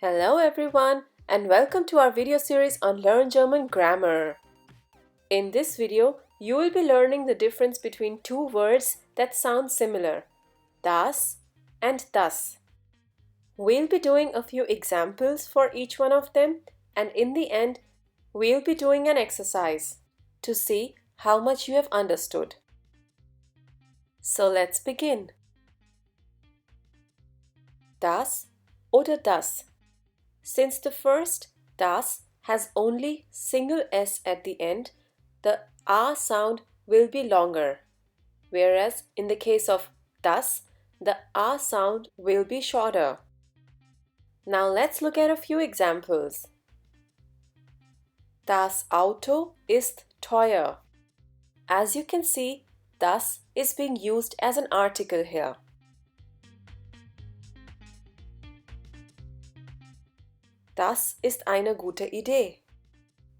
Hello everyone and welcome to our video series on Learn German Grammar. In this video, you will be learning the difference between two words that sound similar, das and das. We'll be doing a few examples for each one of them, and in the end, we'll be doing an exercise to see how much you have understood. So let's begin. Das oder das. Since the first das has only single s at the end, the a sound will be longer, whereas in the case of das, the a sound will be shorter. Now let's look at a few examples. Das Auto ist teuer. As you can see, das is being used as an article here. Das ist eine gute Idee.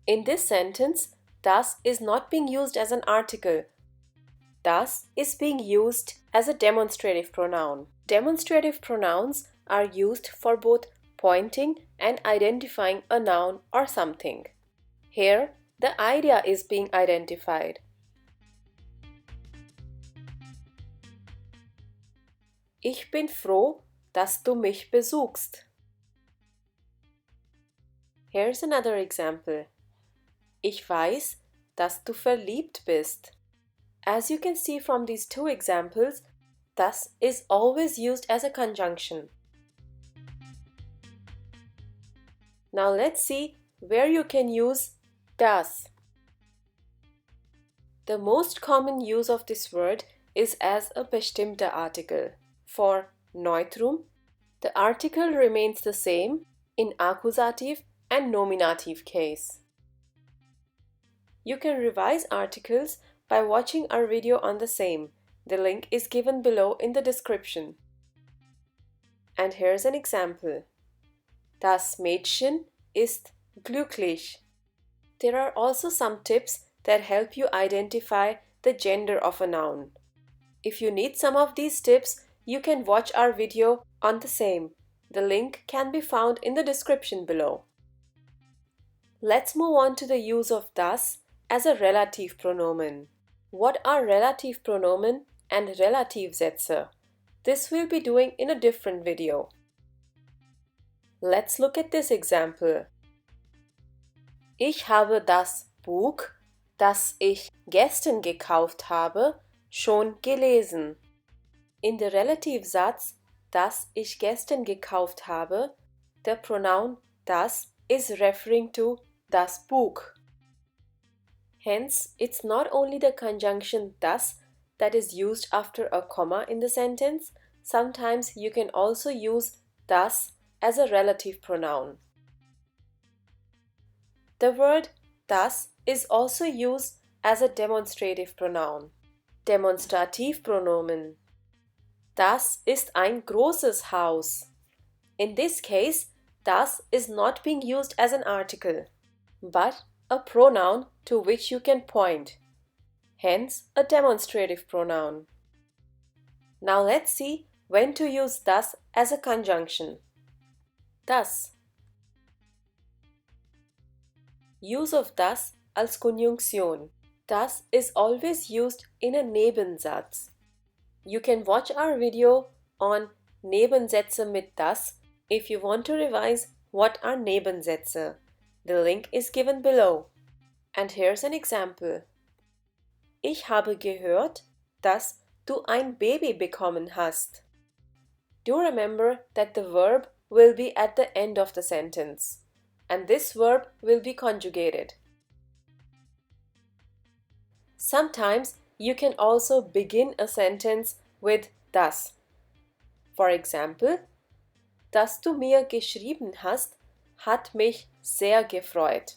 In this sentence, das is not being used as an article. Das is being used as a demonstrative pronoun. Demonstrative pronouns are used for both pointing and identifying a noun or something. Here, the idea is being identified. Ich bin froh, dass du mich besuchst. Here's another example. Ich weiß, dass du verliebt bist. As you can see from these two examples, das is always used as a conjunction. Now let's see where you can use das. The most common use of this word is as a bestimmter article. For Neutrum, the article remains the same in accusative and nominative case. You can revise articles by watching our video on the same. The link is given below in the description. And here's an example. Das Mädchen ist glücklich. There are also some tips that help you identify the gender of a noun. If you need some of these tips, you can watch our video on the same. The link can be found in the description below. Let's move on to the use of das as a relative pronomen. What are relative pronomen and Relativsätze? This we'll be doing in a different video. Let's look at this example. Ich habe das Buch, das ich gestern gekauft habe, schon gelesen. In the Relativsatz, das ich gestern gekauft habe, the pronoun das is referring to das Buch. Hence, it's not only the conjunction das that is used after a comma in the sentence, sometimes you can also use das as a relative pronoun. The word das is also used as a demonstrative pronoun. Demonstrativpronomen. Das ist ein großes Haus. In this case, das is not being used as an article, but a pronoun to which you can point, hence a demonstrative pronoun. Now let's see when to use das as a conjunction. Das. Use of das als Konjunktion. Das is always used in a Nebensatz. You can watch our video on Nebensätze mit das if you want to revise what are Nebensätze. The link is given below. And here's an example. Ich habe gehört, dass du ein Baby bekommen hast. Do remember that the verb will be at the end of the sentence, and this verb will be conjugated. Sometimes you can also begin a sentence with das. For example, dass du mir geschrieben hast, hat mich sehr gefreut.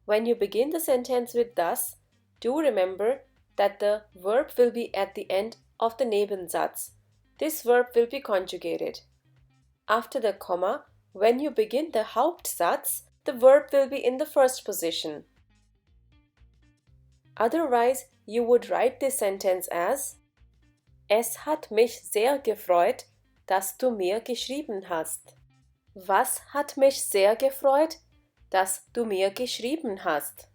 When you begin the sentence with das, do remember that the verb will be at the end of the Nebensatz. This verb will be conjugated. After the comma, when you begin the Hauptsatz, the verb will be in the first position. Otherwise, you would write this sentence as Es hat mich sehr gefreut, dass du mir geschrieben hast. Was hat mich sehr gefreut, dass du mir geschrieben hast?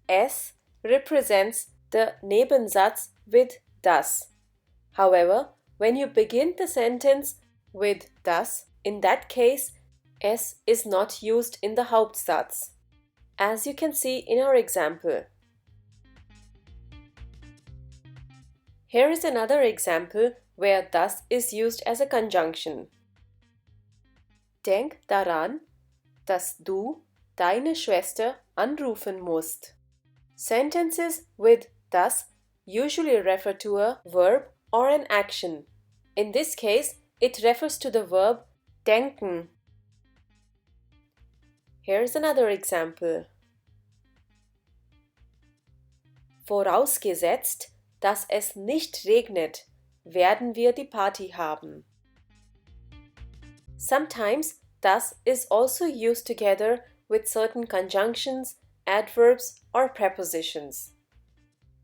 S represents the Nebensatz with das. However, when you begin the sentence with das, in that case, S is not used in the Hauptsatz, as you can see in our example. Here is another example where das is used as a conjunction. Denk daran, dass du deine Schwester anrufen musst. Sentences with das usually refer to a verb or an action. In this case, it refers to the verb denken. Here's another example. Vorausgesetzt, dass es nicht regnet, werden wir die Party haben. Sometimes das is also used together with certain conjunctions, adverbs or prepositions.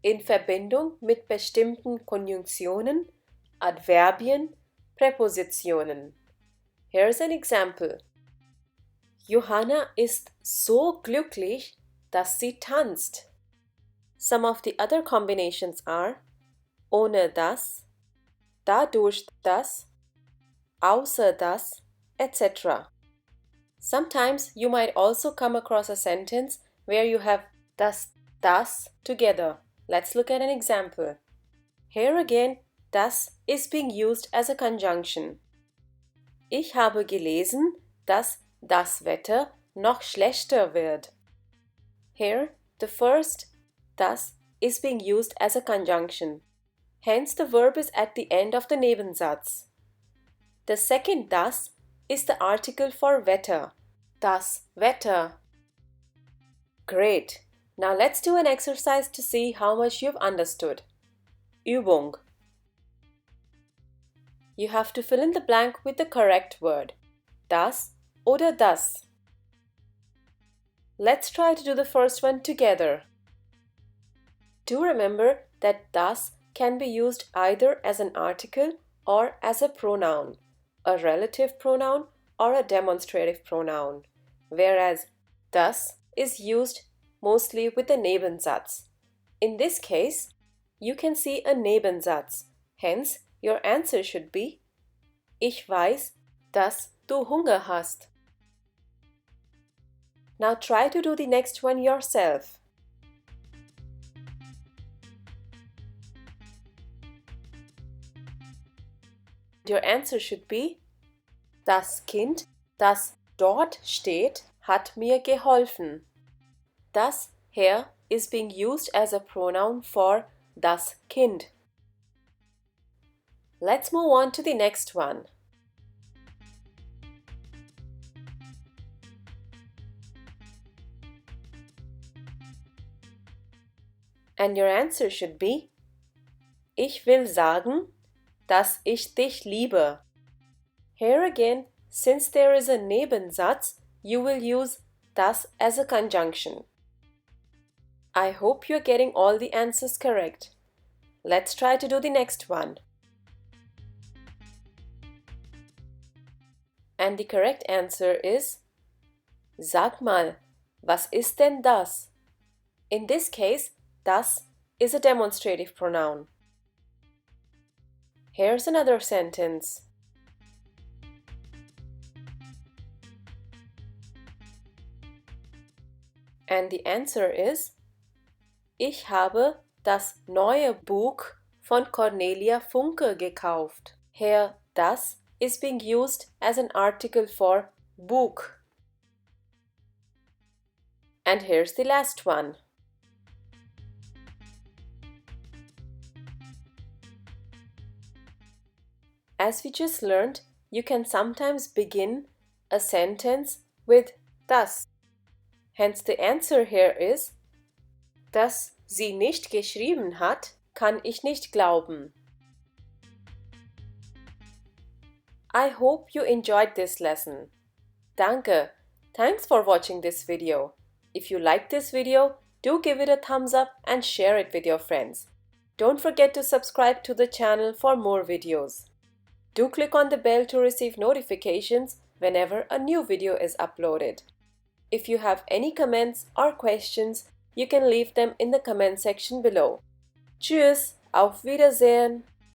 In Verbindung mit bestimmten Konjunktionen, Adverbien, Präpositionen. Here's an example. Johanna ist so glücklich, dass sie tanzt. Some of the other combinations are ohne das, dadurch das, außer das, etc. Sometimes you might also come across a sentence where you have das together. Let's look at an example. Here again, das is being used as a conjunction. Ich habe gelesen, dass das Wetter noch schlechter wird. Here, the first das is being used as a conjunction. Hence, the verb is at the end of the Nebensatz. The second das is the article for Wetter. Das Wetter. Great. Now let's do an exercise to see how much you've understood. Übung. You have to fill in the blank with the correct word. Das oder das. Let's try to do the first one together. Do remember that das can be used either as an article or as a pronoun, a relative pronoun or a demonstrative pronoun, whereas das is used mostly with the Nebensatz. In this case, you can see a Nebensatz. Hence, your answer should be Ich weiß, dass du Hunger hast. Now try to do the next one yourself. Your answer should be Das Kind, das dort steht, hat mir geholfen. Das here is being used as a pronoun for das Kind. Let's move on to the next one. And your answer should be Ich will sagen, dass ich dich liebe. Here again, since there is a Nebensatz, you will use das as a conjunction. I hope you're getting all the answers correct. Let's try to do the next one. And the correct answer is Sag mal, was ist denn das? In this case, das is a demonstrative pronoun. Here's another sentence. And the answer is Ich habe das neue Buch von Cornelia Funke gekauft. Here, das is being used as an article for Buch. And here's the last one. As we just learned, you can sometimes begin a sentence with das. Hence the answer here is Dass sie nicht geschrieben hat, kann ich nicht glauben. I hope you enjoyed this lesson. Danke. Thanks for watching this video. If you liked this video, do give it a thumbs up and share it with your friends. Don't forget to subscribe to the channel for more videos. Do click on the bell to receive notifications whenever a new video is uploaded. If you have any comments or questions, you can leave them in the comment section below. Tschüss, auf Wiedersehen!